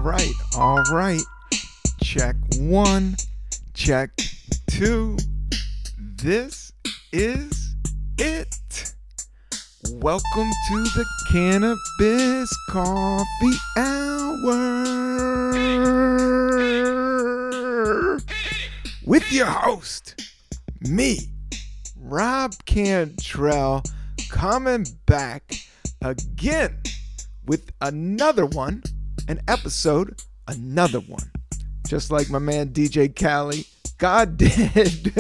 all right. Check 1, check 2. This is it. Welcome to the Cannabis Coffee Hour with your host, me, Rob Cantrell, coming back again with another one, another one. Just like my man DJ Khaled, God did.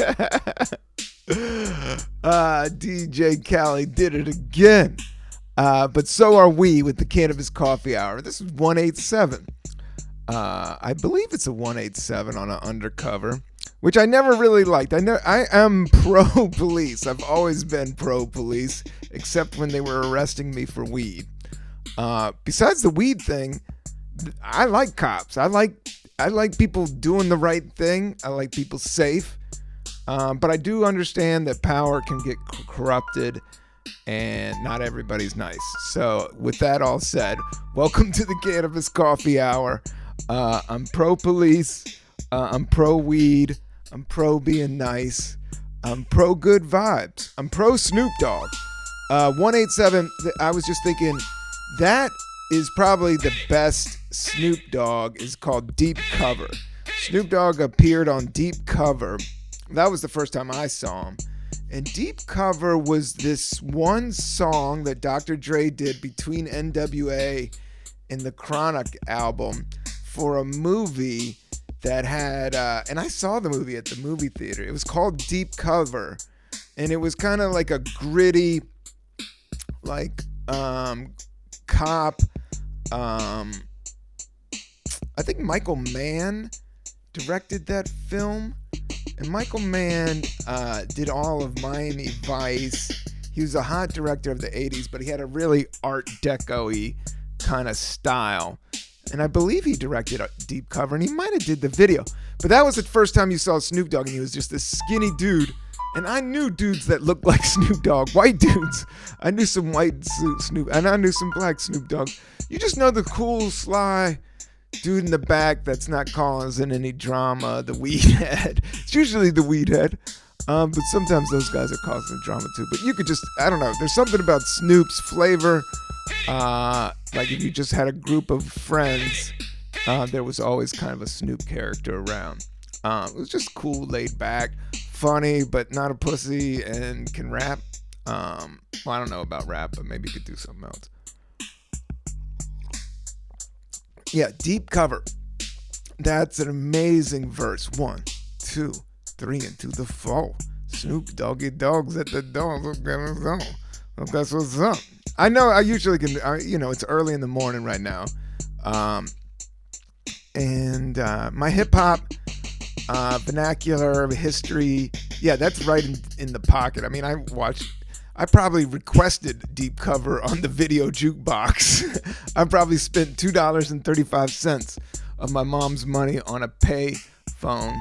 DJ Khaled did it again. But so are we with the Cannabis Coffee Hour. This is 187. I believe it's a 187 on an undercover, which I never really liked. I am pro-police. I've always been pro-police, except when they were arresting me for weed. Besides the weed thing, I like cops. I like people doing the right thing. I like people safe. But I do understand that power can get corrupted and not everybody's nice. So with that all said, welcome to the Cannabis Coffee Hour. I'm pro-police. I'm pro-weed. I'm pro-being nice. I'm pro-good vibes. I'm pro-Snoop Dogg. 187, I was just thinking, that is probably the best Snoop Dogg, is called Deep Cover. Snoop Dogg appeared on Deep Cover. That was the first time I saw him. And Deep Cover was this one song that Dr. Dre did between NWA and the Chronic album for a movie that had, and I saw the movie at the movie theater. It was called Deep Cover. And it was kind of like a gritty, like, cop. I think Michael Mann directed that film, and Michael Mann did all of Miami Vice. He was a hot director of the 80s, but he had a really Art Deco-y kind of style, and I believe he directed Deep Cover, and he might have did the video. But that was the first time you saw Snoop Dogg, and he was just this skinny dude. And I knew dudes that looked like Snoop Dogg, white dudes. I knew some white Snoop, and I knew some black Snoop Dogg. You just know the cool, sly dude in the back that's not causing any drama, the weed head. It's usually the weed head, but sometimes those guys are causing drama too. But you could just, I don't know, there's something about Snoop's flavor. Like if you just had a group of friends, there was always kind of a Snoop character around. It was just cool, laid back, funny, but not a pussy, and can rap. Well, I don't know about rap, but maybe he could do something else. Yeah, Deep Cover. That's an amazing verse. 1, 2, 3, and to the 4. Snoop Doggy Dogg's at the door. Look at his own. Look, that's what's up. I know I usually can, it's early in the morning right now. And my hip hop, vernacular, history, yeah, that's right in the pocket. I mean, I probably requested Deep Cover on the video jukebox. I probably spent $2.35 of my mom's money on a pay phone,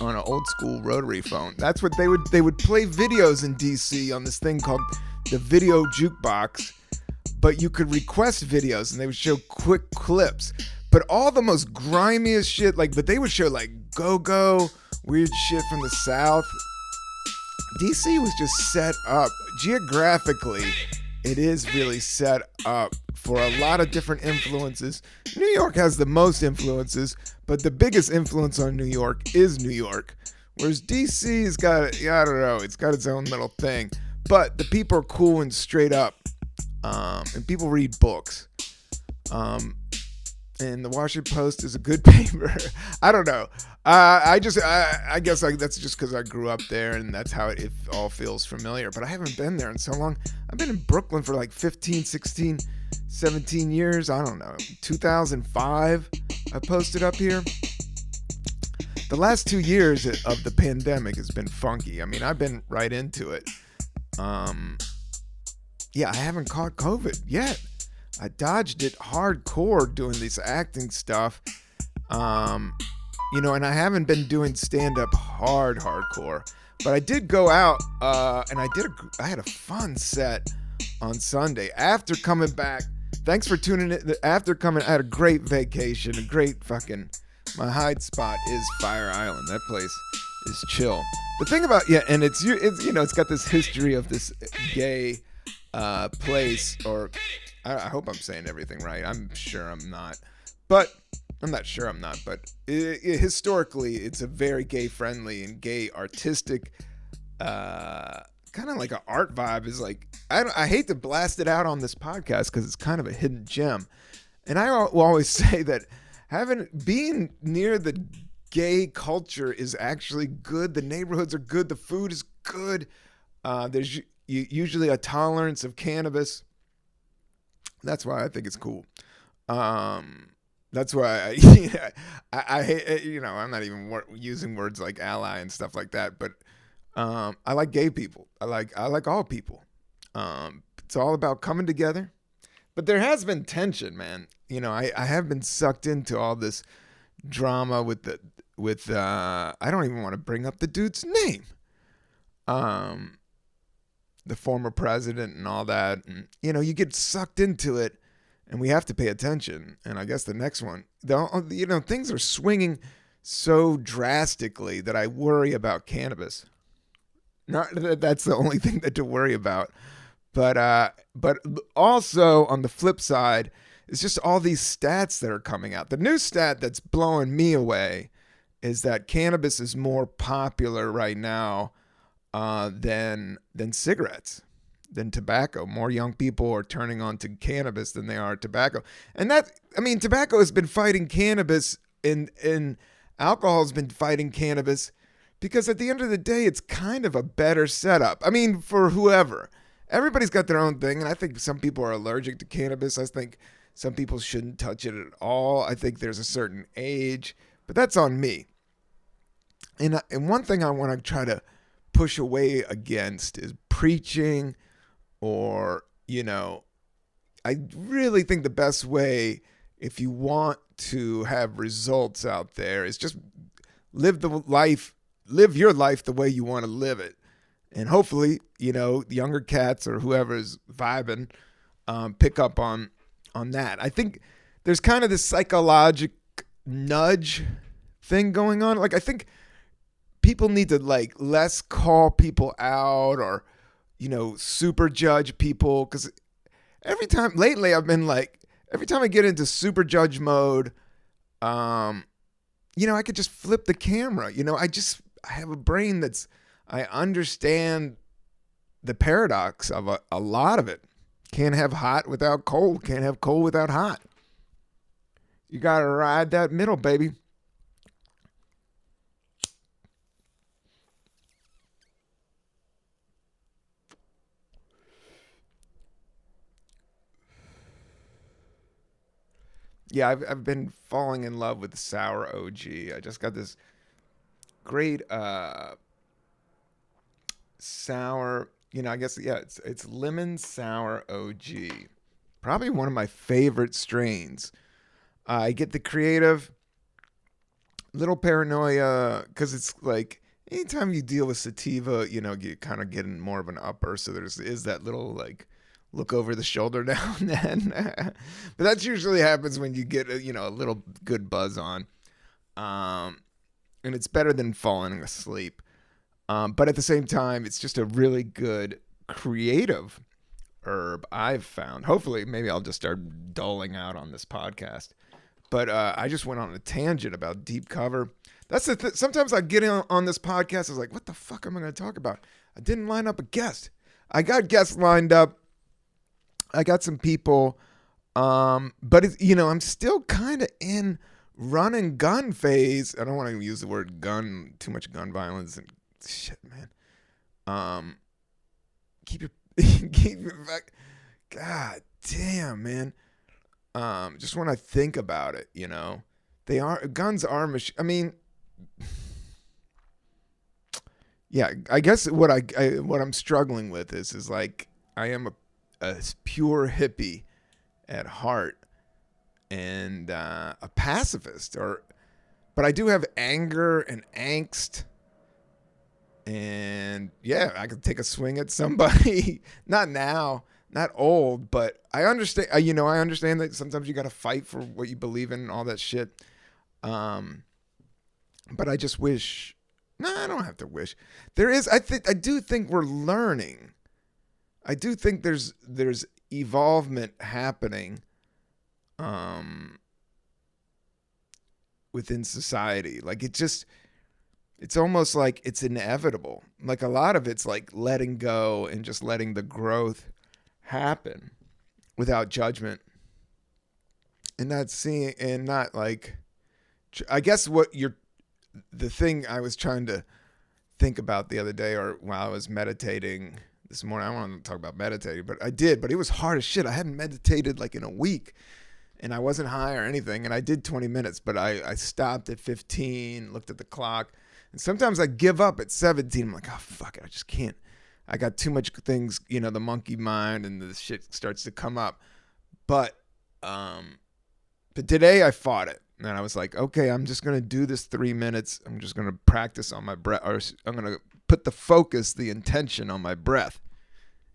on an old school rotary phone. That's what they would play videos in DC on this thing called the video jukebox, but you could request videos and they would show quick clips. But all the most grimiest shit, but they would show go-go, weird shit from the South. DC was just set up, geographically, it is really set up for a lot of different influences. New York has the most influences, but the biggest influence on New York is New York. Whereas DC's got, I don't know, it's got its own little thing. But the people are cool and straight up, and people read books. And the Washington Post is a good paper. I don't know. I guess that's just because I grew up there and that's how it all feels familiar. But I haven't been there in so long. I've been in Brooklyn for 15, 16, 17 years. I don't know. 2005, I posted up here. The last 2 years of the pandemic has been funky. I mean, I've been right into it. Yeah, I haven't caught COVID yet. I dodged it hardcore doing this acting stuff. And I haven't been doing stand-up hardcore. But I did go out, and I had a fun set on Sunday. After coming back Thanks for tuning in. After coming, I had a great vacation, a great fucking. My hide spot is Fire Island. That place is chill. The thing about and it's it's got this history of this gay place, or I hope I'm saying everything right. I'm sure I'm not, but I'm not sure I'm not. But historically, it's a very gay friendly and gay artistic. Kind of like an art vibe is like I hate to blast it out on this podcast because it's kind of a hidden gem, and I will always say that being near the gay culture is actually good. The neighborhoods are good. The food is good. There's usually a tolerance of cannabis. That's why I think it's cool. That's why I hate. I'm not even using words like ally and stuff like that, but. I like gay people. I like all people. It's all about coming together. But there has been tension, man. I have been sucked into all this drama with I don't even want to bring up the dude's name. The former president and all that. And, you get sucked into it and we have to pay attention. And I guess the next one, things are swinging so drastically that I worry about cannabis. Not that that's the only thing to worry about, but also on the flip side, it's just all these stats that are coming out. The new stat that's blowing me away is that cannabis is more popular right now than cigarettes, than tobacco. More young people are turning on to cannabis than they are tobacco, and tobacco has been fighting cannabis, and alcohol has been fighting cannabis. Because at the end of the day, it's kind of a better setup. I mean, for whoever. Everybody's got their own thing, and I think some people are allergic to cannabis. I think some people shouldn't touch it at all. I think there's a certain age, but that's on me. And one thing I want to try to push away against is preaching or, I really think the best way, if you want to have results out there, is just live your life the way you want to live it. And hopefully, the younger cats or whoever's vibing pick up on that. I think there's kind of this psychological nudge thing going on. Like, I think people need to less call people out or, super judge people. Because every time lately I've been every time I get into super judge mode, I could just flip the camera. I have a brain I understand the paradox of a lot of it. Can't have hot without cold. Can't have cold without hot. You got to ride that middle, baby. Yeah, I've been falling in love with Sour O.G. I just got this great sour, I guess it's Lemon Sour O.G. Probably one of my favorite strains. I get the creative, little paranoia, because it's anytime you deal with sativa, you kind of get in more of an upper, so is that little look over the shoulder now and then. But that usually happens when you get a little good buzz on. And it's better than falling asleep. But at the same time, it's just a really good creative herb I've found. Hopefully, maybe I'll just start doling out on this podcast. But I just went on a tangent about deep cover. That's the sometimes I get on this podcast, I was like, what the fuck am I going to talk about? I didn't line up a guest. I got guests lined up. I got some people. But, I'm still kind of in run and gun phase. I don't want to use the word gun, too much gun violence and shit, man. Keep your back. God damn, man. Just when I think about it, guns are I mean, yeah, I guess what I'm struggling with is I am a pure hippie at heart and a pacifist, but I do have anger and angst, and yeah, I could take a swing at somebody. Not now, not old, but I understand. I understand that sometimes you got to fight for what you believe in and all that shit. Um, but I just wish. No, I don't have to wish. There is. I do think we're learning. I do think there's evolvement happening. Um, Within society, like it's almost like it's inevitable. Like a lot of it's like letting go and just letting the growth happen without judgment and not seeing and not like I guess the thing I was trying to think about the other day or while I was meditating this morning. I don't want to talk about meditating, but I did, but it was hard as shit. I hadn't meditated like in a week and I wasn't high or anything. And I did 20 minutes, but I stopped at 15, looked at the clock. And sometimes I give up at 17. I'm like, oh, fuck it. I just can't. I got too much things, the monkey mind and the shit starts to come up. But today I fought it. And I was like, okay, I'm just going to do this 3 minutes. I'm just going to practice on my breath. Or I'm going to put the focus, the intention on my breath.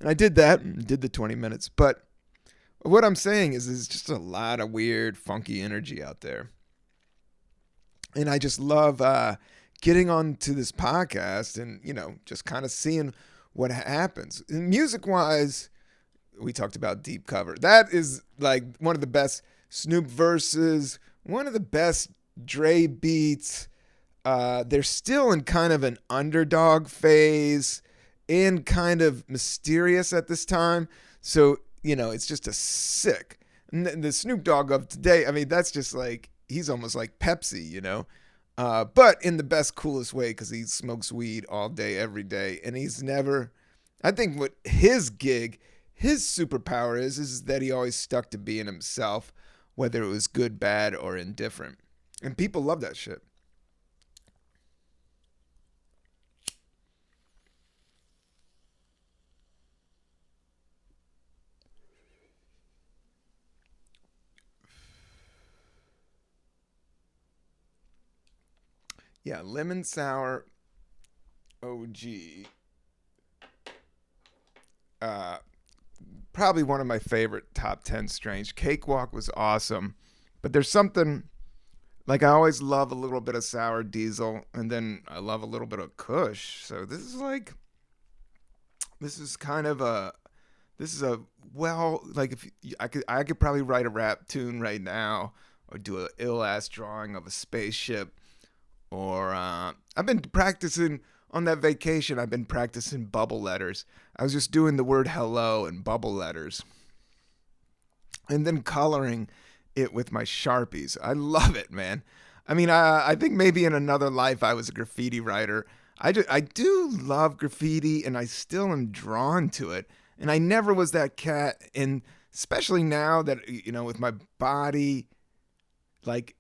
And I did that and did the 20 minutes. But what I'm saying is there's just a lot of weird, funky energy out there. And I just love getting onto this podcast and, just kind of seeing what happens. And music-wise, we talked about Deep Cover. That is like one of the best Snoop verses, one of the best Dre beats. They're still in kind of an underdog phase and kind of mysterious at this time. So, it's just a sick. And the Snoop Dogg of today, I mean, that's just like, he's almost like Pepsi, but in the best, coolest way because he smokes weed all day, every day. And he's never, I think what his superpower is that he always stuck to being himself, whether it was good, bad, or indifferent. And people love that shit. Yeah, Lemon Sour O.G. Uh, Probably one of my favorite top 10 strains. Cakewalk was awesome. But there's something, like I always love a little bit of sour diesel, and then I love a little bit of Kush. So this is kind of like if I could probably write a rap tune right now or do a ill ass drawing of a spaceship. Or I've been practicing on that vacation. I've been practicing bubble letters. I was just doing the word hello and bubble letters. And then coloring it with my Sharpies. I love it, man. I mean, I think maybe in another life I was a graffiti writer. I do love graffiti and I still am drawn to it. And I never was that cat. And especially now that, with my body, like,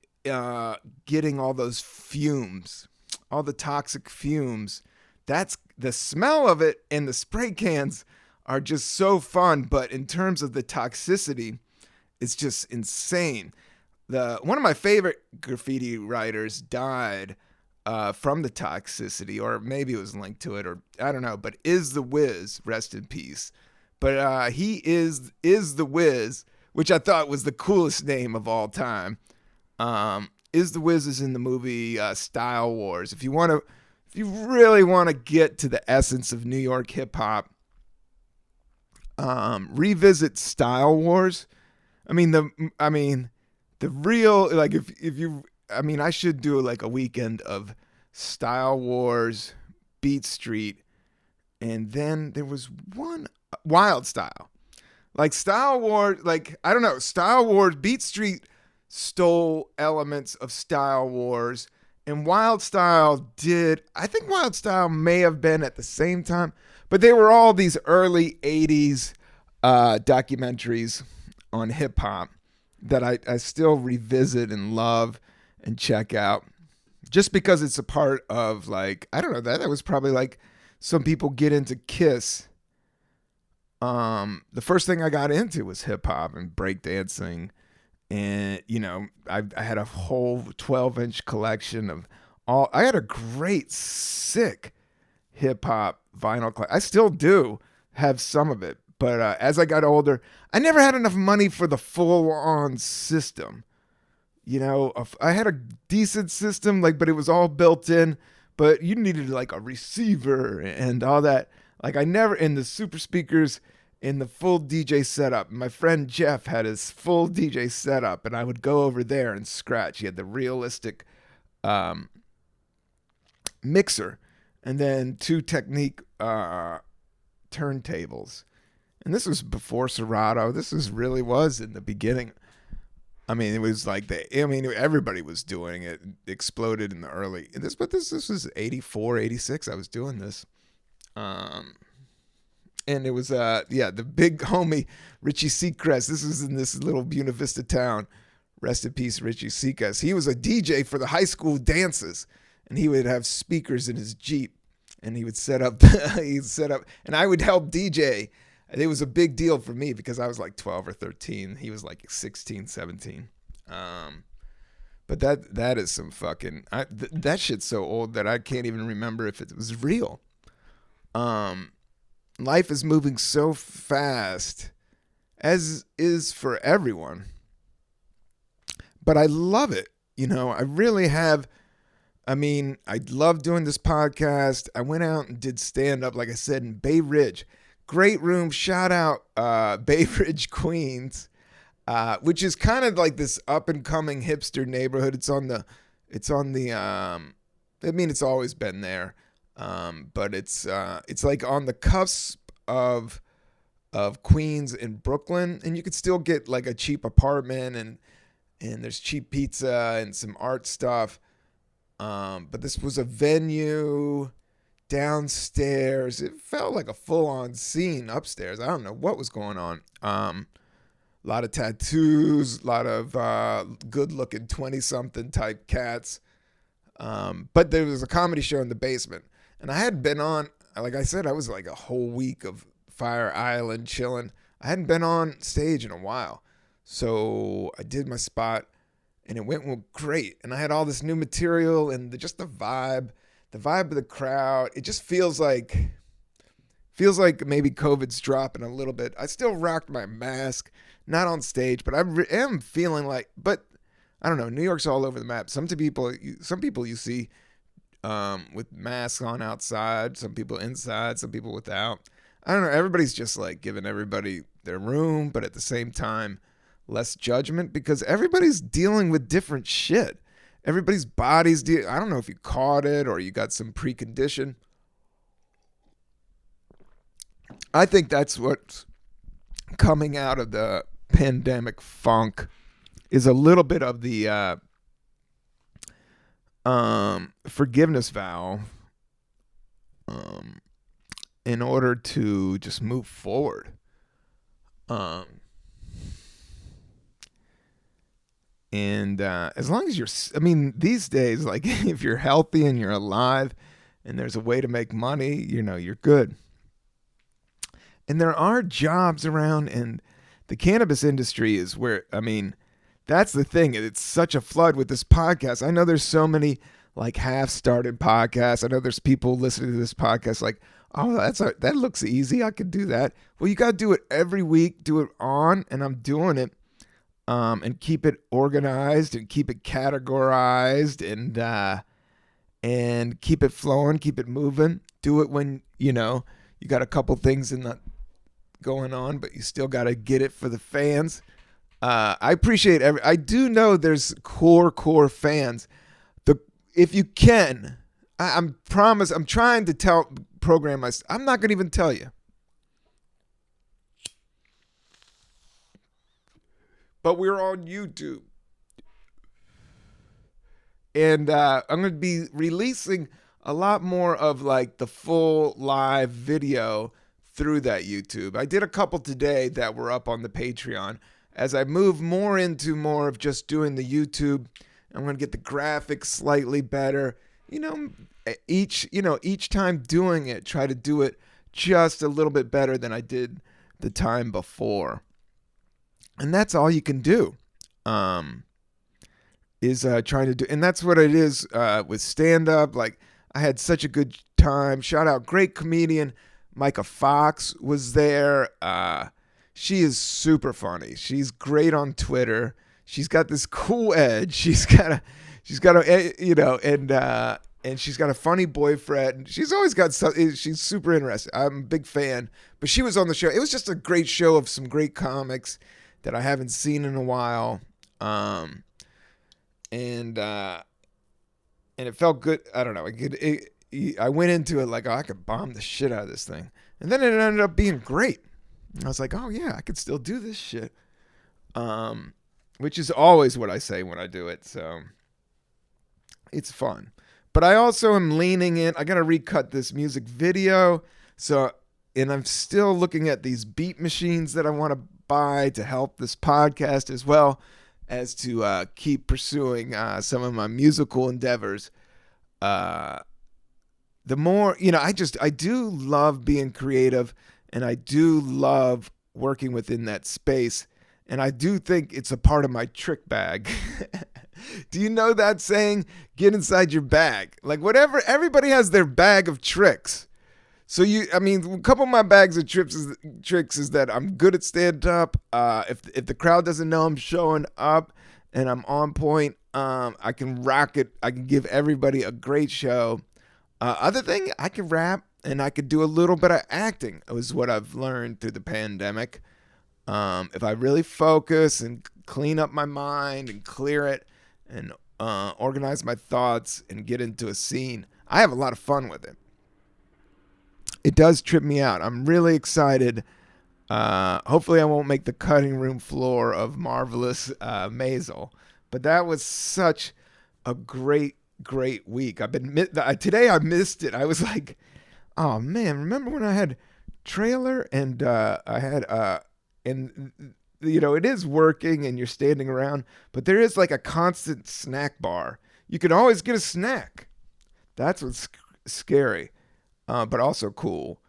getting all those fumes, all the toxic fumes. That's the smell of it, and the spray cans are just so fun. But in terms of the toxicity, it's just insane. One of my favorite graffiti writers died from the toxicity, or maybe it was linked to it, or I don't know. But Is the Wiz, rest in peace. But he is the Wiz, which I thought was the coolest name of all time. Is the Wiz is in the movie Style Wars. If you really want to get to the essence of New York hip hop, revisit Style Wars. I mean the real, like if you, I mean, I should do like a weekend of Style Wars, Beat Street, and then there was one Wild Style. Like Style Wars, like I don't know, Style Wars, Beat Street stole elements of Style Wars, and Wild Style I think Wild Style may have been at the same time, but they were all these early 80s documentaries on hip hop that I still revisit and love and check out just because it's a part of, like, I don't know, that was probably like some people get into Kiss. The first thing I got into was hip hop and breakdancing. And, I had a whole 12-inch collection of I had a great, sick hip hop vinyl collection. I still do have some of it, But as I got older, I never had enough money for the full-on system. You know, I had a decent system, like, but it was all built in. But you needed like a receiver and all that. Like I never in the super speakers in the full DJ setup. My friend Jeff had his full DJ setup, and I would go over there and scratch. He had the realistic um, mixer, and then two Technique turntables. And this was before Serato. This really was in the beginning. I mean, it was like everybody was doing it. It exploded in the early but this was 84, 86. I was doing this. And it was the big homie Richie Seacrest. This was in this little Buena Vista town. Rest in peace, Richie Seacrest. He was a DJ for the high school dances, and he would have speakers in his Jeep, and he would set up and I would help DJ. It was a big deal for me because I was like 12 or 13. He was like 16, 17. But that is some fucking that shit's so old that I can't even remember if it was real. Life is moving so fast, as is for everyone. But I love it. You know, I really have. I mean, I love doing this podcast. I went out and did stand-up, like I said, in Bay Ridge. Great room. Shout out Bay Ridge, Queens, which is kind of like this up-and-coming hipster neighborhood. It's on the I mean, it's always been there. But it's like on the cusp of Queens and Brooklyn, and you could still get like a cheap apartment and there's cheap pizza and some art stuff. But this was a venue downstairs. It felt like a full-on scene upstairs. I don't know what was going on. A lot of tattoos, a lot of good-looking 20-something type cats. But there was a comedy show in the basement. And I hadn't been on, like I said, I was like a whole week of Fire Island chilling. I hadn't been on stage in a while. So I did my spot, and it went great. And I had all this new material and just the vibe of the crowd. It just feels like maybe COVID's dropping a little bit. I still rocked my mask, not on stage, but I am feeling like, but I don't know, New York's all over the map. Some people you see with masks on outside, some people inside, some people without. I don't know. Everybody's just like giving everybody their room, but at the same time, less judgment because everybody's dealing with different shit. Everybody's body's I don't know if you caught it or you got some precondition. I think that's what's coming out of the pandemic funk is a little bit of the forgiveness vow in order to just move forward. And as long as these days, like if you're healthy and you're alive and there's a way to make money, you know, you're good. And there are jobs around, and the cannabis industry is where, that's the thing. It's such a flood with this podcast. I know there's so many like half-started podcasts. I know there's people listening to this podcast like, oh, that looks easy. I could do that. Well, you got to do it every week. Do it on, and I'm doing it. And keep it organized and keep it categorized and keep it flowing, keep it moving. Do it when, you got a couple things going on, but you still got to get it for the fans. I appreciate I do know there's core fans. If you can, I'm trying to program myself. I'm not going to even tell you. But we're on YouTube. And I'm going to be releasing a lot more of like the full live video through that YouTube. I did a couple today that were up on the Patreon. As I move more into more of just doing the YouTube, I'm going to get the graphics slightly better. Each time doing it, try to do it just a little bit better than I did the time before. And that's all you can do, is trying to do. And that's what it is with stand-up. Like, I had such a good time. Shout out, great comedian, Micah Fox was there. She is super funny. She's great on Twitter. She's got this cool edge. And she's got a funny boyfriend. She's always got something. She's super interesting. I'm a big fan. But she was on the show. It was just a great show of some great comics that I haven't seen in a while. And it felt good. I don't know. I went into it like, oh, I could bomb the shit out of this thing. And then it ended up being great. I was like, oh, yeah, I could still do this shit. Which is always what I say when I do it. So it's fun. But I also am leaning in. I got to recut this music video. And I'm still looking at these beat machines that I want to buy to help this podcast, as well as to keep pursuing some of my musical endeavors. The more, I do love being creative, and I do love working within that space. And I do think it's a part of my trick bag. Do you know that saying? Get inside your bag. Like, whatever, everybody has their bag of tricks. So a couple of my bags of tricks is that I'm good at stand up. If the crowd doesn't know I'm showing up and I'm on point, I can rock it. I can give everybody a great show. Other thing, I can rap and I could do a little bit of acting. It was what I've learned through the pandemic. If I really focus and clean up my mind and clear it and organize my thoughts and get into a scene, I have a lot of fun with it. It does trip me out. I'm really excited. Hopefully I won't make the cutting room floor of Marvelous Maisel. But that was such a great week. Today I missed it. I was like, oh man, remember when I had trailer and I had it is working and you're standing around, but there is like a constant snack bar. You can always get a snack. That's what's scary, but also cool.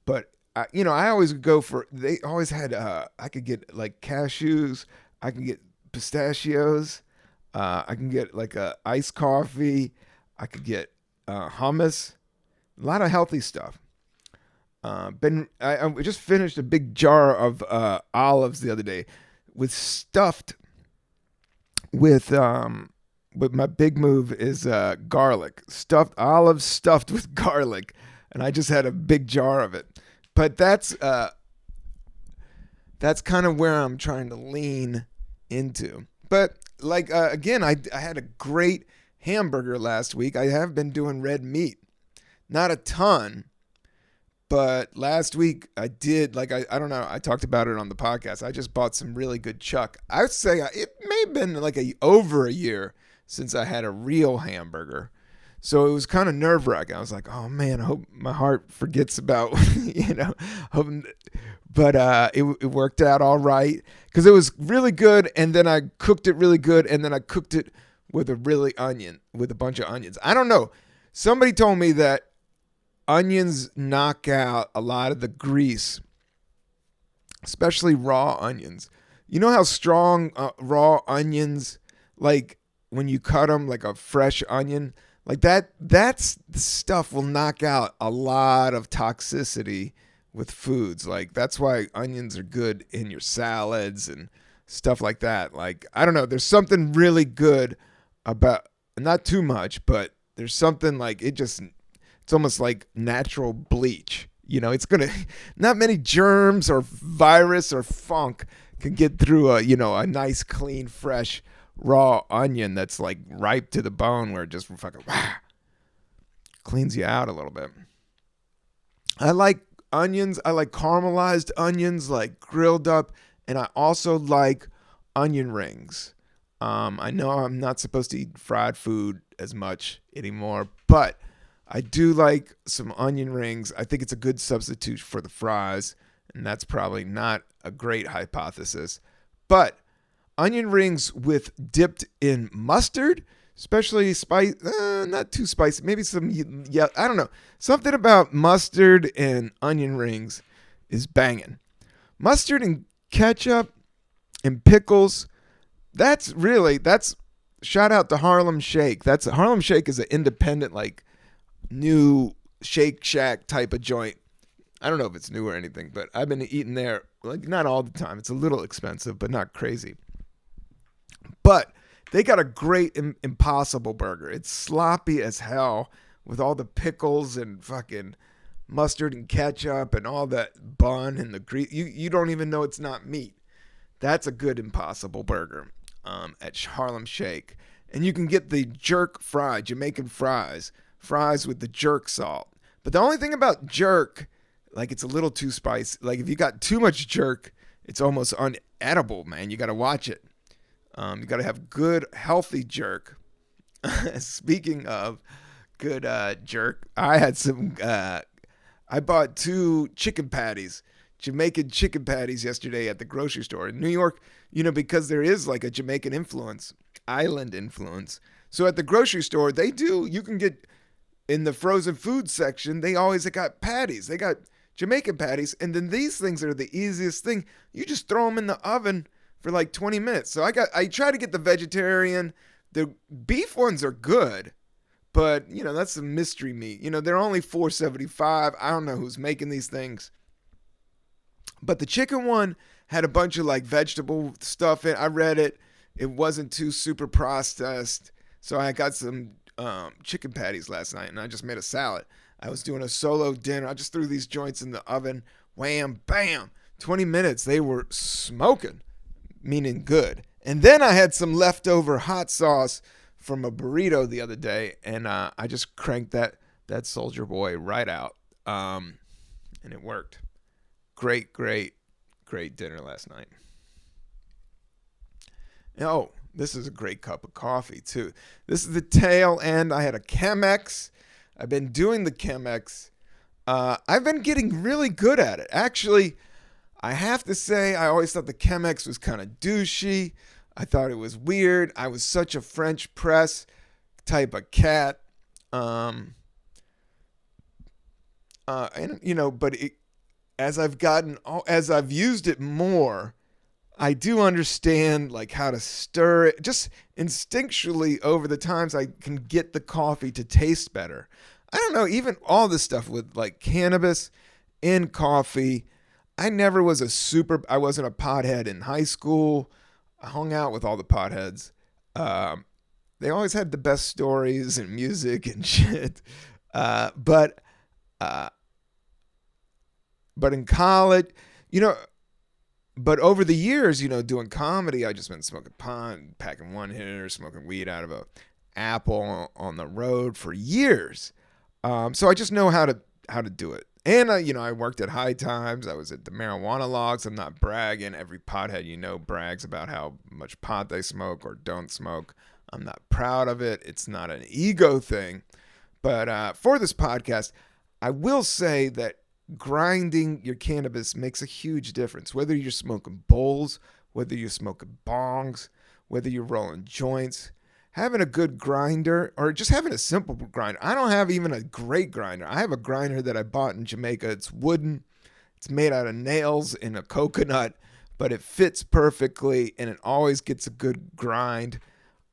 But I always go for. They always had. I could get like cashews. I can get pistachios. I can get like a iced coffee. I could get hummus. A lot of healthy stuff. I just finished a big jar of olives the other day, stuffed with my big move is garlic, stuffed olives stuffed with garlic, and I just had a big jar of it. But that's kind of where I'm trying to lean into. But again, I had a great hamburger last week. I have been doing red meat, not a ton. But last week I did, I don't know, I talked about it on the podcast. I just bought some really good chuck. I would say it may have been over a year since I had a real hamburger. So it was kind of nerve-wracking. I was like, oh man, I hope my heart forgets about, but it worked out all right because it was really good. And then I cooked it really good. And then I cooked it with a bunch of onions. I don't know. Somebody told me that onions knock out a lot of the grease, especially raw onions. You know how strong raw onions, like when you cut them like a fresh onion, like that's the stuff will knock out a lot of toxicity with foods. Like that's why onions are good in your salads and stuff like that. Like, I don't know, there's something really good about, not too much, but there's something like it's almost like natural bleach. It's not many germs or virus or funk can get through a nice, clean, fresh, raw onion that's like ripe to the bone where it just fucking cleans you out a little bit. I like onions. I like caramelized onions, like grilled up. And I also like onion rings. I know I'm not supposed to eat fried food as much anymore, but I do like some onion rings. I think it's a good substitute for the fries, and that's probably not a great hypothesis. But onion rings dipped in mustard, especially spice, not too spicy, maybe some, I don't know. Something about mustard and onion rings is banging. Mustard and ketchup and pickles, that's shout out to Harlem Shake. Harlem Shake is an independent, new Shake Shack type of joint. I don't know if it's new or anything, but I've been eating there, like, not all the time. It's a little expensive, but not crazy. But they got a great Impossible Burger. It's sloppy as hell with all the pickles and fucking mustard and ketchup and all that bun and the grease. You don't even know it's not meat. That's a good Impossible Burger at Harlem Shake. And you can get the jerk fry, Jamaican fries with the jerk salt. But the only thing about jerk, like, it's a little too spicy. Like, if you got too much jerk, it's almost unedible, man. You got to watch it. You got to have good, healthy jerk. Speaking of good jerk, I had some. I bought 2 chicken patties, Jamaican chicken patties, yesterday at the grocery store in New York. Because there is like a Jamaican influence, island influence. So at the grocery store, you can get in the frozen food section. They always got patties. They got Jamaican patties, and then these things are the easiest thing. You just throw them in the oven for like 20 minutes. So I try to get the vegetarian. The beef ones are good, but that's a mystery meat. They're only $4.75. I don't know who's making these things. But the chicken one had a bunch of like vegetable stuff in. I read it. It wasn't too super processed. So I got some chicken patties last night, and I just made a salad. I was doing a solo dinner. I just threw these joints in the oven. Wham, bam. 20 minutes. They were smoking, meaning good. And then I had some leftover hot sauce from a burrito the other day, and I just cranked that Soldier Boy right out, and it worked. Great dinner last night. Oh, this is a great cup of coffee, too. This is the tail end. I had a Chemex. I've been doing the Chemex. I've been getting really good at it. Actually, I have to say, I always thought the Chemex was kind of douchey. I thought it was weird. I was such a French press type of cat. But as I've used it more, I do understand like how to stir it. Just instinctually over the times, I can get the coffee to taste better. I don't know, even all this stuff with like cannabis in coffee. I wasn't a pothead in high school. I hung out with all the potheads. They always had the best stories and music and shit. But in college, but over the years, doing comedy, I just been smoking pot, packing one hitter, smoking weed out of a apple on the road for years. So I just know how to do it. And I worked at High Times. I was at the marijuana logs. I'm not bragging. Every pothead brags about how much pot they smoke or don't smoke. I'm not proud of it. It's not an ego thing. But for this podcast, I will say that grinding your cannabis makes a huge difference. Whether you're smoking bowls, whether you're smoking bongs, whether you're rolling joints, having a good grinder or just having a simple grinder. I don't have even a great grinder. I have a grinder that I bought in Jamaica. It's wooden. It's made out of nails and a coconut, but it fits perfectly and it always gets a good grind.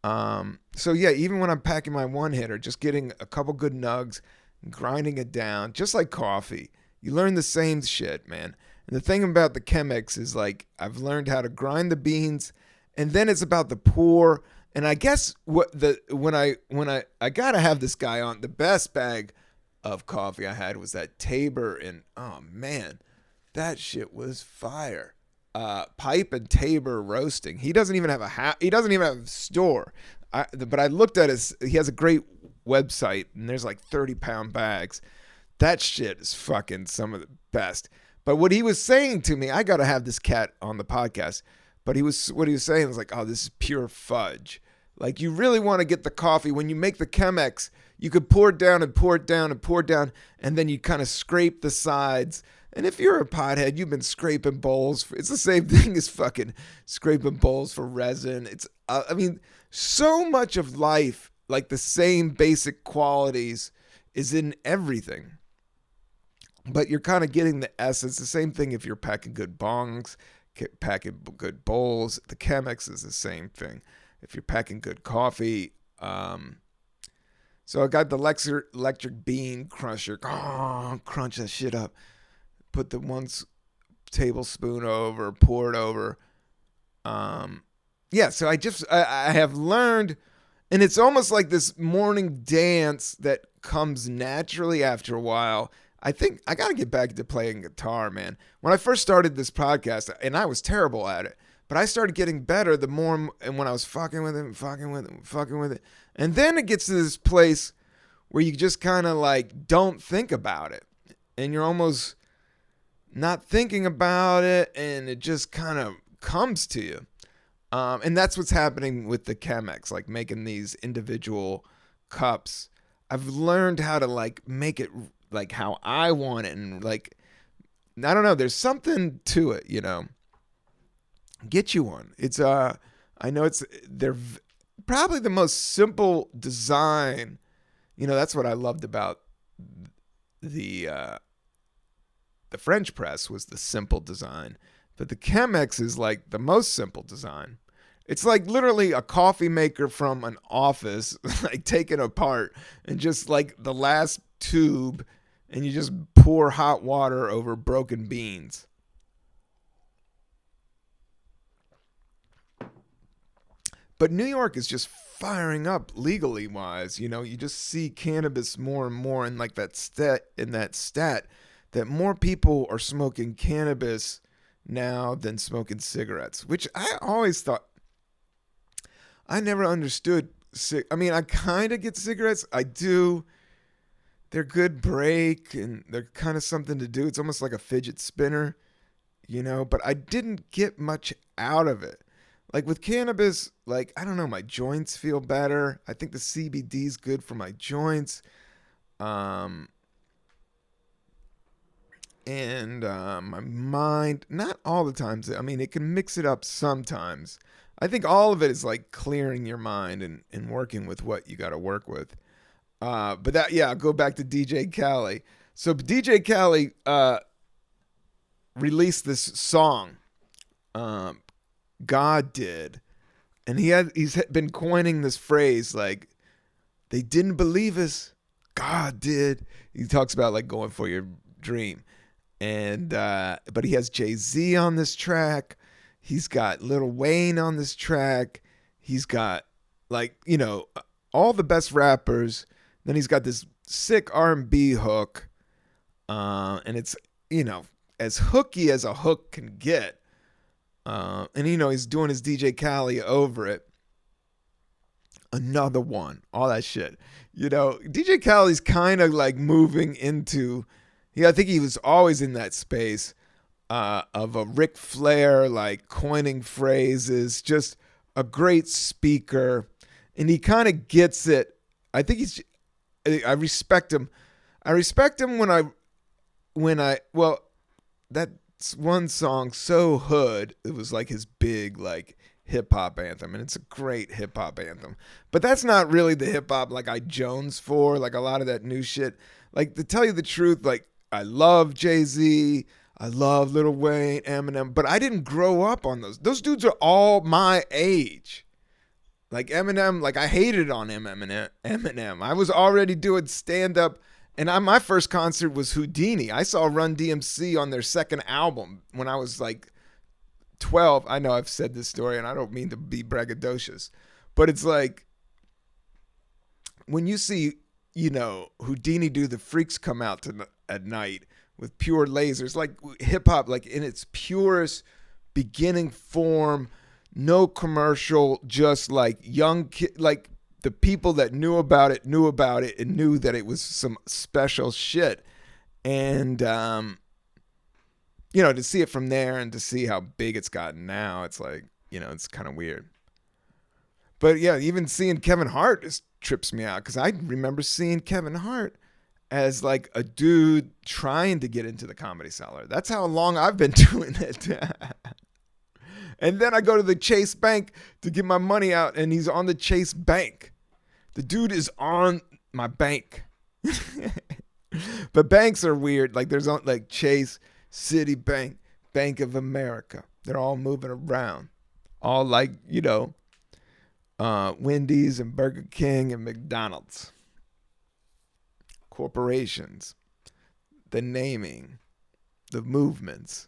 So yeah, even when I'm packing my one hitter, just getting a couple good nugs, grinding it down, just like coffee. You learn the same shit, man. And the thing about the Chemex is like I've learned how to grind the beans, and then it's about the pour. And I guess when I gotta have this guy on, the best bag of coffee I had was that Tabor, and oh man, that shit was fire. Pipe and Tabor roasting. He doesn't even have a store. But I looked at he has a great website, and there's like 30-pound bags. That shit is fucking some of the best. But what he was saying to me, I got to have this cat on the podcast. But what he was saying was like, oh, this is pure fudge. Like, you really want to get the coffee. When you make the Chemex, you could pour it down and pour it down and pour it down. And then you kind of scrape the sides. And if you're a pothead, you've been scraping bowls. It's the same thing as fucking scraping bowls for resin. It's, so much of life, like the same basic qualities, is in everything. But you're kind of getting the essence. The same thing if you're packing good bongs, packing good bowls. The Chemex is the same thing. If you're packing good coffee. So I got the electric bean crusher. Oh, crunch that shit up. put the tablespoon over, pour it over. Yeah, so I have learned, and it's almost like this morning dance that comes naturally after a while. I think I got to get back to playing guitar, man. When I first started this podcast, and I was terrible at it, but I started getting better the more, and when I was fucking with it, and then it gets to this place where you just kind of like don't think about it, and you're almost not thinking about it, and it just kind of comes to you. And that's what's happening with the Chemex, like making these individual cups. I've learned how to like make it like how I want it, and like I don't know, there's something to it, Get you one. It's I know they're probably the most simple design. That's what I loved about the French press was the simple design. But the Chemex is like the most simple design. It's like literally a coffee maker from an office, like taken apart, and just like the last tube, and you just pour hot water over broken beans. But New York is just firing up legally wise. You just see cannabis more and more, and like that stat that more people are smoking cannabis now than smoking cigarettes, which I always thought. I never understood. I mean, I kind of get cigarettes. I do. They're good break, and they're kind of something to do. It's almost like a fidget spinner, but I didn't get much out of it. Like with cannabis, like, I don't know, my joints feel better. I think the CBD is good for my joints. And my mind, not all the times. I mean, it can mix it up sometimes. I think all of it is like clearing your mind and working with what you got to work with. But that, yeah, I'll go back to DJ Khaled. So DJ Khaled released this song, God did. And he's been coining this phrase like, they didn't believe us, God did. He talks about like going for your dream. And but he has Jay-Z on this track. He's got Lil Wayne on this track. He's got like, all the best rappers. Then he's got this sick R&B hook. And it's, as hooky as a hook can get. And he's doing his DJ Khaled over it. Another one. All that shit. DJ Khaled's kind of like moving into, I think he was always in that space of a Ric Flair, like coining phrases, just a great speaker. And he kind of gets it. I think I respect him. I respect him that's one song, So Hood. It was like his big like hip hop anthem, and it's a great hip hop anthem. But that's not really the hip hop like I Jones for, like a lot of that new shit. Like, to tell you the truth, like I love Jay-Z, I love Lil Wayne, Eminem, but I didn't grow up on those. Those dudes are all my age. Like Eminem, like I hated on Eminem. I was already doing stand up. And my first concert was Houdini. I saw Run DMC on their second album when I was like 12. I know I've said this story, and I don't mean to be braggadocious, but it's like when you see, Houdini do The Freaks Come Out at Night with pure lasers, like hip hop, like in its purest beginning form, no commercial, just like young kid, like the people that knew about it and knew that it was some special shit. And, to see it from there and to see how big it's gotten now, it's like, it's kind of weird. But yeah, even seeing Kevin Hart just trips me out, because I remember seeing Kevin Hart as like a dude trying to get into the Comedy Cellar. That's how long I've been doing it. And then I go to the Chase Bank to get my money out, and he's on the Chase Bank. The dude is on my bank. But banks are weird. Like there's like Chase, Citibank, Bank of America. They're all moving around. All like, Wendy's and Burger King and McDonald's. Corporations. The naming. the movements,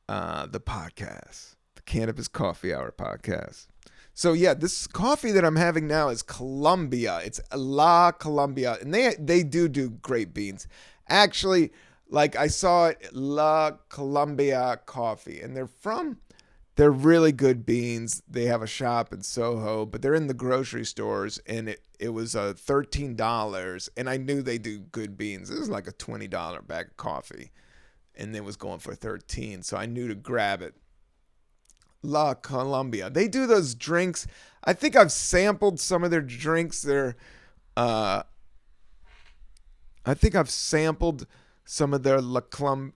the podcast, the Cannabis Coffee Hour podcast. So yeah, this coffee that I'm having now is Colombia. It's La Colombia, and they do great beans. Actually, like I saw it, La Colombia Coffee, and they're really good beans. They have a shop in Soho, but they're in the grocery stores, and it was $13, and I knew they do good beans. It was like a $20 bag of coffee, and it was going for 13, so I knew to grab it. La Colombia. They do those drinks. I think I've sampled some of their drinks. I think I've sampled some of their La Combi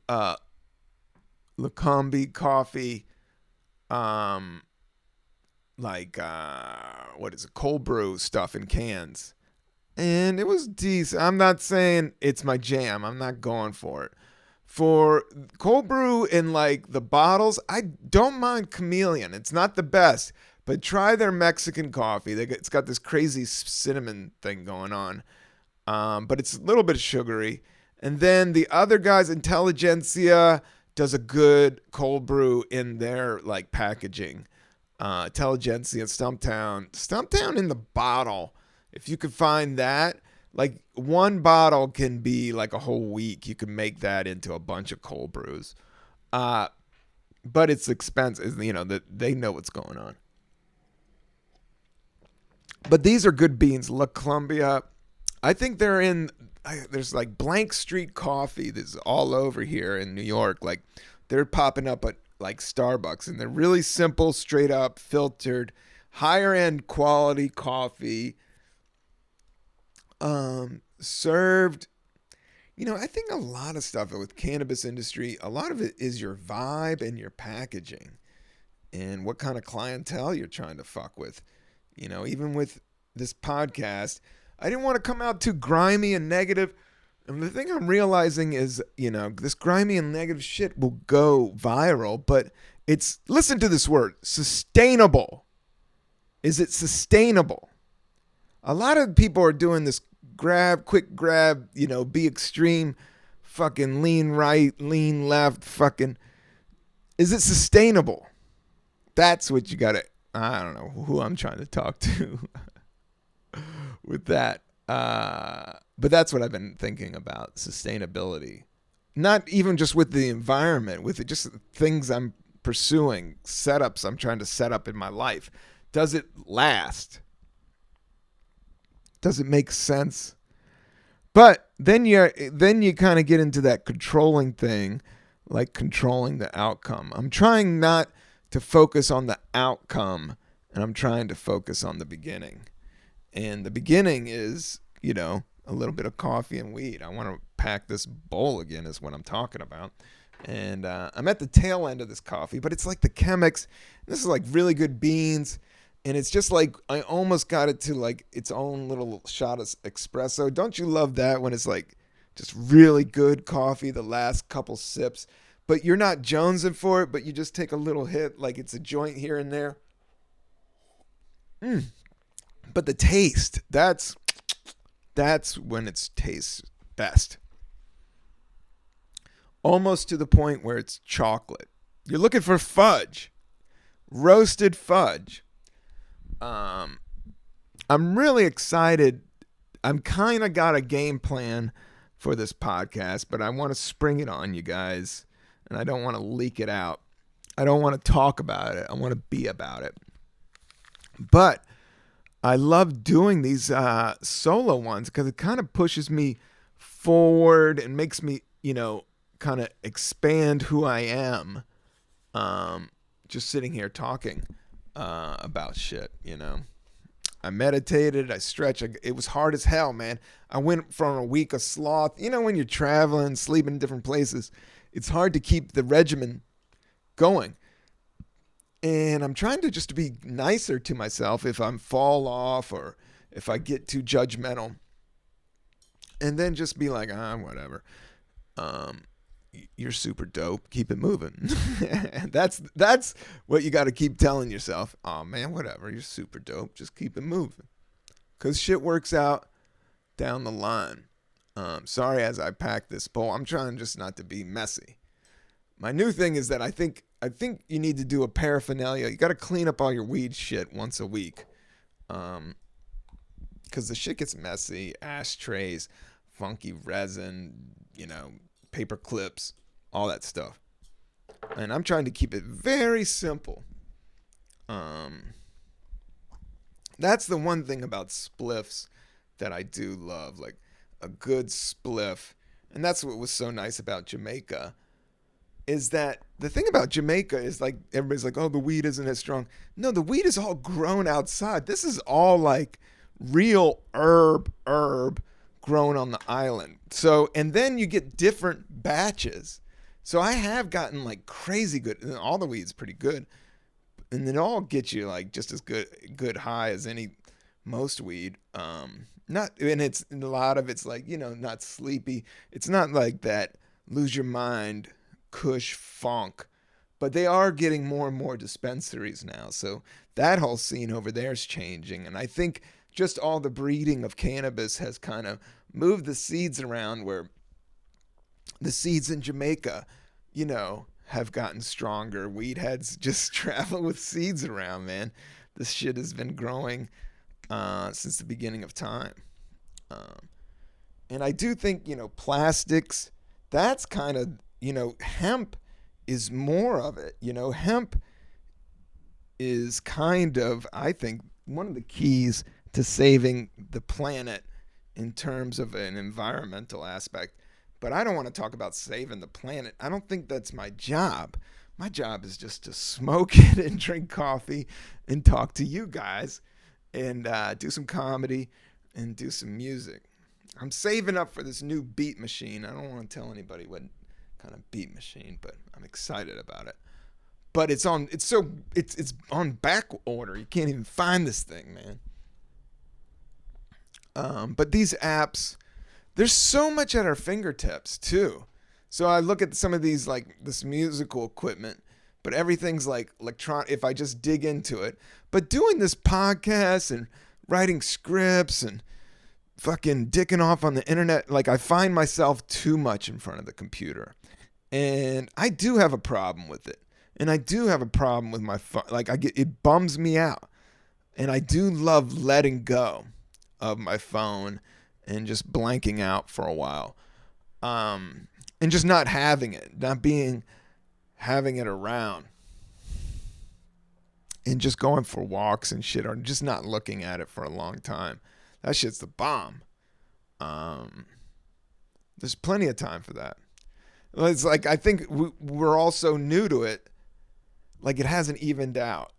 coffee. What is it? Cold brew stuff in cans. And it was decent. I'm not saying it's my jam. I'm not going for it. For cold brew in like the bottles, I don't mind Chameleon. It's not the best, but try their Mexican coffee. It's got this crazy cinnamon thing going on, but it's a little bit sugary. And then the other guys, Intelligentsia, does a good cold brew in their like packaging. Intelligentsia, Stumptown in the bottle. If you could find that. Like one bottle can be like a whole week. You can make that into a bunch of cold brews. But it's expensive. You know, that they know what's going on. But these are good beans. La Colombia. I think there's like Blank Street Coffee that's all over here in New York. Like they're popping up at like Starbucks, and they're really simple, straight up, filtered, higher end quality coffee. Served, you know, I think a lot of stuff with cannabis industry, a lot of it is your vibe and your packaging and what kind of clientele you're trying to fuck with. You know, even with this podcast, I didn't want to come out too grimy and negative. And the thing I'm realizing is, you know, this grimy and negative shit will go viral, but listen to this word, sustainable. Is it sustainable? A lot of people are doing this quick grab, you know, be extreme, fucking lean right, lean left, fucking. Is it sustainable? That's what you gotta. I don't know who I'm trying to talk to with that. But that's what I've been thinking about, sustainability. Not even just with the environment, with just things I'm pursuing, setups I'm trying to set up in my life. Does it last? Does it make sense? But then you kind of get into that controlling thing, like controlling the outcome. I'm trying not to focus on the outcome, and I'm trying to focus on the beginning. And the beginning is, you know, a little bit of coffee and weed. I want to pack this bowl again is what I'm talking about. And I'm at the tail end of this coffee, but it's like the Chemex. This is like really good beans. And it's just like, I almost got it to like its own little shot of espresso. Don't you love that when it's like just really good coffee, the last couple sips, but you're not jonesing for it, but you just take a little hit, like it's a joint here and there. But the taste, that's when it tastes best. Almost to the point where it's chocolate. You're looking for fudge, roasted fudge. I'm really excited. I'm kind of got a game plan for this podcast, but I want to spring it on you guys, and I don't want to leak it out. I don't want to talk about it. I want to be about it. But I love doing these solo ones because it kind of pushes me forward and makes me, you know, kind of expand who I am. Just sitting here talking about shit, you know. I meditated, I stretched. It was hard as hell, man. I went from a week of sloth. You know, when you're traveling, sleeping in different places, it's hard to keep the regimen going. And I'm trying to just be nicer to myself if I fall off or if I get too judgmental. And then just be like, whatever. You're super dope. Keep it moving. That's what you got to keep telling yourself. Oh, man, whatever. You're super dope. Just keep it moving. Because shit works out down the line. Sorry as I pack this bowl. I'm trying just not to be messy. My new thing is that I think you need to do a paraphernalia. You got to clean up all your weed shit once a week, because the shit gets messy. Ashtrays, funky resin, paper clips, all that stuff. And I'm trying to keep it very simple. Um, that's the one thing about spliffs that I do love, like a good spliff. And that's what was so nice about Jamaica is that the thing about Jamaica is like everybody's like, oh, the weed isn't as strong. No, the weed is all grown outside. This is all like real herb grown on the island. So, and then you get different batches. So I have gotten like crazy good. And all the weed's pretty good, and it all gets you like just as good high as any most weed. Not, and it's a lot of it's like not sleepy. It's not like that lose your mind Kush funk, but they are getting more and more dispensaries now. So that whole scene over there is changing, and I think just all the breeding of cannabis has kind of moved the seeds around where the seeds in Jamaica, have gotten stronger. Weed heads just travel with seeds around, man. This shit has been growing since the beginning of time. Um, and I do think, plastics, that's kind of, hemp is more of it. Hemp is kind of, I think, one of the keys to saving the planet in terms of an environmental aspect. But I don't want to talk about saving the planet. I don't think that's my job. My job is just to smoke it and drink coffee and talk to you guys and do some comedy and do some music. I'm saving up for this new beat machine. I don't want to tell anybody what kind of beat machine, but I'm excited about it. But it's on back order. You can't even find this thing, man. But these apps, there's so much at our fingertips too. So I look at some of these like this musical equipment, but everything's like electronic if I just dig into it. But doing this podcast and writing scripts and fucking dicking off on the internet, like I find myself too much in front of the computer. And I do have a problem with it. And I do have a problem with my phone. Like it bums me out. And I do love letting go of my phone and just blanking out for a while. And just not having it, having it around. And just going for walks and shit, or just not looking at it for a long time. That shit's the bomb. There's plenty of time for that. It's like, I think we're all so new to it. Like it hasn't evened out,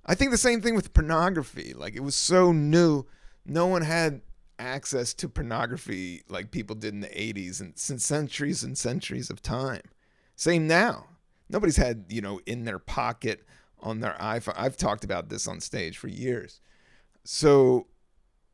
I think the same thing with pornography. Like it was so new. No one had access to pornography like people did in the 80s and since centuries and centuries of time. Same now. Nobody's had, in their pocket on their iPhone. I've talked about this on stage for years. So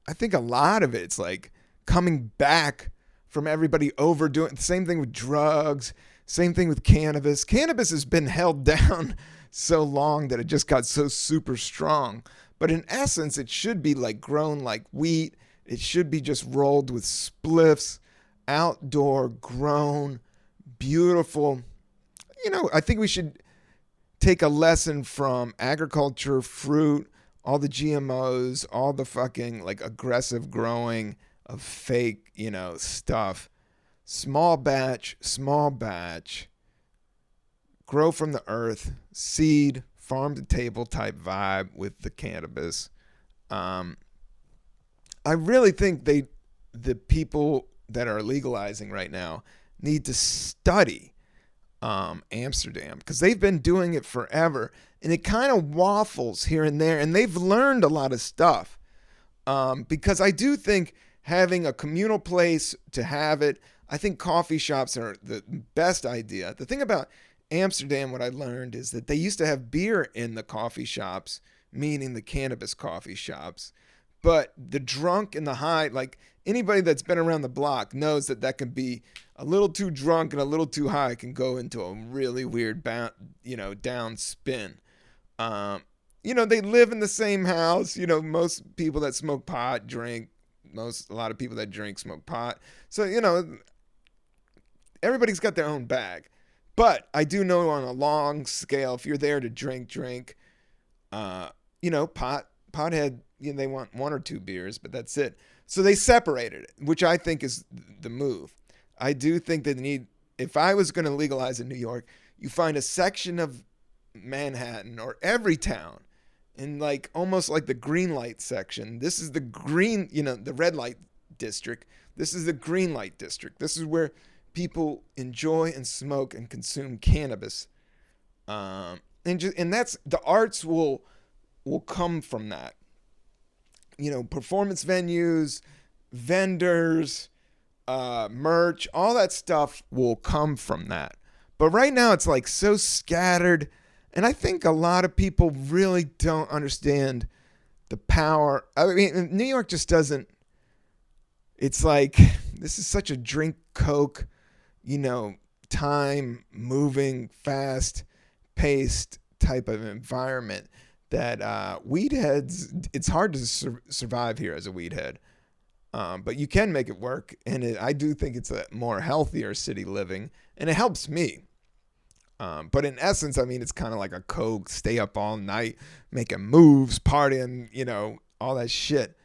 I think a lot of it's like coming back from everybody overdoing the same thing with drugs, same thing with cannabis. Cannabis has been held down so long that it just got so super strong. But in essence, it should be like grown like wheat. It should be just rolled with spliffs, outdoor grown, beautiful. I think we should take a lesson from agriculture, fruit, all the GMOs, all the fucking like aggressive growing of fake, stuff. Small batch, grow from the earth, seed, farm to table type vibe with the cannabis. I really think the people that are legalizing right now need to study Amsterdam, because they've been doing it forever, and it kind of waffles here and there, and they've learned a lot of stuff. Because I do think having a communal place to have it, I think coffee shops are the best idea. The thing about Amsterdam, what I learned is that they used to have beer in the coffee shops, meaning the cannabis coffee shops. But the drunk and the high, like anybody that's been around the block knows that can be a little too drunk and a little too high, can go into a really weird, down spin. They live in the same house. Most people that smoke pot drink. A lot of people that drink smoke pot. So, everybody's got their own bag. But I do know on a long scale, if you're there to drink, uh, pothead, they want one or two beers, but that's it. So they separated it, which I think is the move. I do think that they need, if I was going to legalize in New York, you find a section of Manhattan or every town in like almost like the green light section. This is the green, the red light district. This is the green light district. This is where people enjoy and smoke and consume cannabis. And that's the arts will come from that. Performance venues, vendors, merch, all that stuff will come from that. But right now it's like so scattered, and I think a lot of people really don't understand the power. I mean, New York just doesn't. It's like this is such a drink Coke, time moving, fast paced type of environment that weed heads, it's hard to survive here as a weed head. But you can make it work, and I do think it's a more healthier city living, and it helps me. But in essence, I mean, it's kind of like a Coke, stay up all night, making moves, partying, all that shit.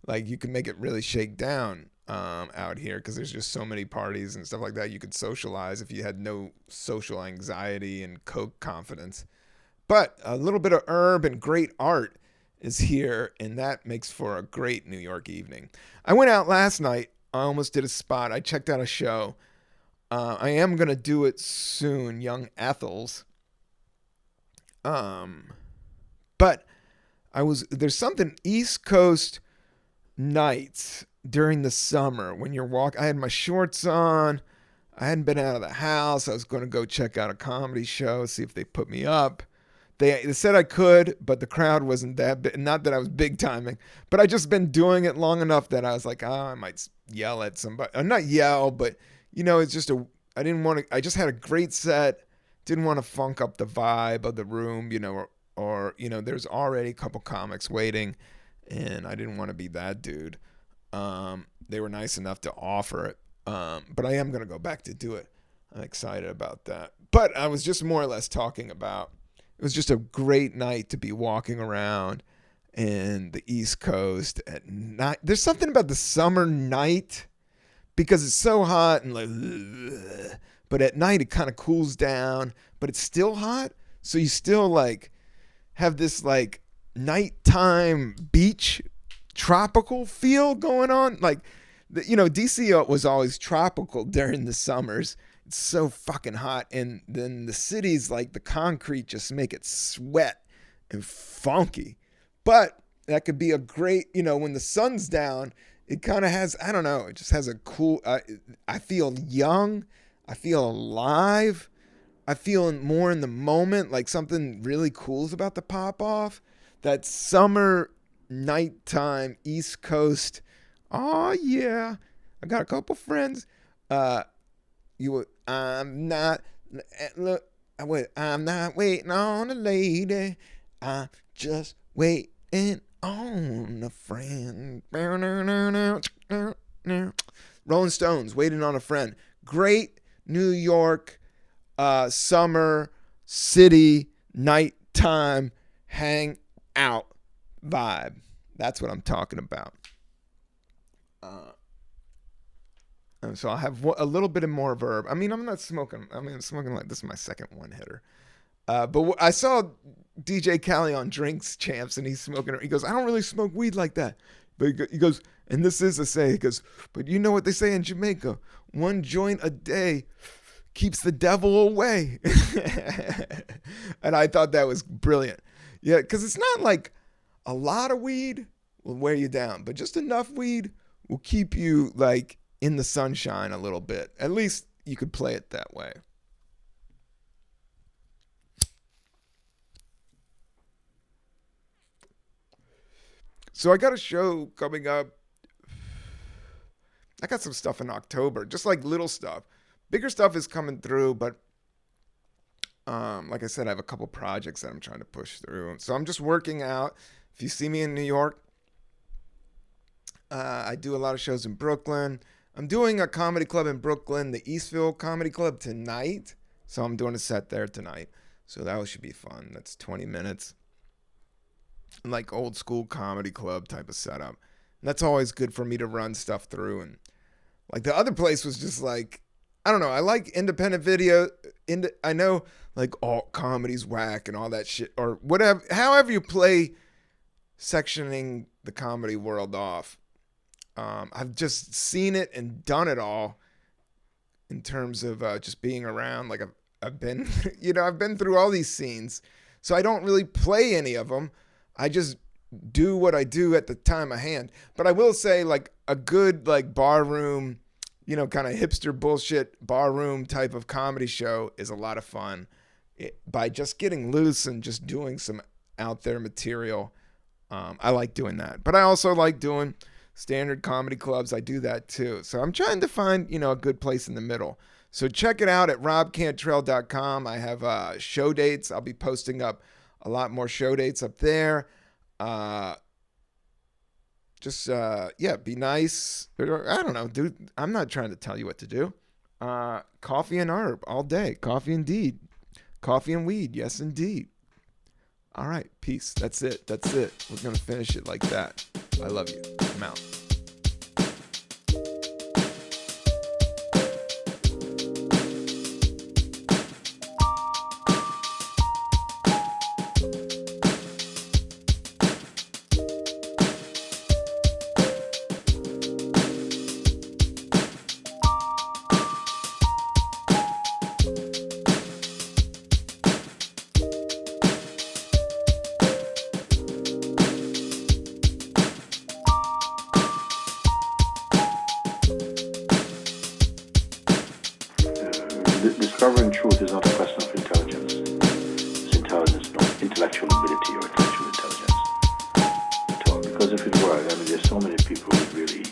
Like you can make it really shake down out here because there's just so many parties and stuff like that. You could socialize if you had no social anxiety and Coke confidence. But a little bit of herb and great art is here, and that makes for a great New York evening. I went out last night. I almost did a spot. I checked out a show. I am going to do it soon, Young Ethel's. But there's something East Coast nights during the summer when you're I had my shorts on. I hadn't been out of the house. I was going to go check out a comedy show, see if they put me up. They said I could, but the crowd wasn't that big. Not that I was big timing, but I just been doing it long enough that I was like, I might yell at somebody. Not yell, but it's just I didn't want to. I just had a great set. Didn't want to funk up the vibe of the room, or there's already a couple comics waiting, and I didn't want to be that dude. They were nice enough to offer it, but I am gonna go back to do it. I'm excited about that. But I was just more or less talking about. It was just a great night to be walking around in the East Coast at night. There's something about the summer night because it's so hot and like, ugh. But at night it kind of cools down, but it's still hot. So you still like have this like nighttime beach tropical feel going on. Like, DC was always tropical during the summers. It's so fucking hot, and then the cities, like the concrete, just make it sweat and funky. But that could be a great, when the sun's down, it kind of has, I don't know, it just has a cool, I feel young, I feel alive, I feel more in the moment, like something really cool is about to pop off. That summer, nighttime, East Coast, oh yeah, I got a couple friends, I'm not waiting on a lady. I'm just waiting on a friend. Rolling Stones, Waiting on a Friend. Great New York summer city nighttime hang out vibe. That's what I'm talking about. And so I have a little bit of more verb. I mean, I'm not smoking. I'm smoking like this is my second one hitter. But I saw DJ Khaled on Drinks Champs, and he's smoking. He goes, I don't really smoke weed like that. But he goes, and this is a say. He goes, but you know what they say in Jamaica? One joint a day keeps the devil away. And I thought that was brilliant. Yeah, because it's not like a lot of weed will wear you down, but just enough weed will keep you like in the sunshine a little bit. At least you could play it that way. So I got a show coming up. I got some stuff in October, just like little stuff. Bigger stuff is coming through, but like I said, I have a couple projects that I'm trying to push through. So I'm just working out. If you see me in New York, I do a lot of shows in Brooklyn. I'm doing a comedy club in Brooklyn, the Eastville Comedy Club tonight. So I'm doing a set there tonight. So that should be fun. That's 20 minutes. Like old school comedy club type of setup. And that's always good for me to run stuff through. And like the other place was just like, I don't know. I like independent video. I know like alt comedy's whack and all that shit or whatever. However you play sectioning the comedy world off. I've just seen it and done it all in terms of just being around. Like I've been, I've been through all these scenes. So I don't really play any of them. I just do what I do at the time of hand. But I will say like a good like bar room, kind of hipster bullshit bar room type of comedy show is a lot of fun by just getting loose and just doing some out there material. I like doing that. But I also like doing standard comedy clubs. I do that too. So I'm trying to find, a good place in the middle. So check it out at robcantrell.com. I have show dates. I'll be posting up a lot more show dates up there. Be nice. I don't know, dude. I'm not trying to tell you what to do. Coffee and herb all day. Coffee indeed. Coffee and weed. Yes, indeed. All right. Peace. That's it. We're going to finish it like that. I love you. I'm out. Discovering truth is not a question of intelligence. It's intelligence, not intellectual ability or intellectual intelligence at all. Because if it were, there's so many people who really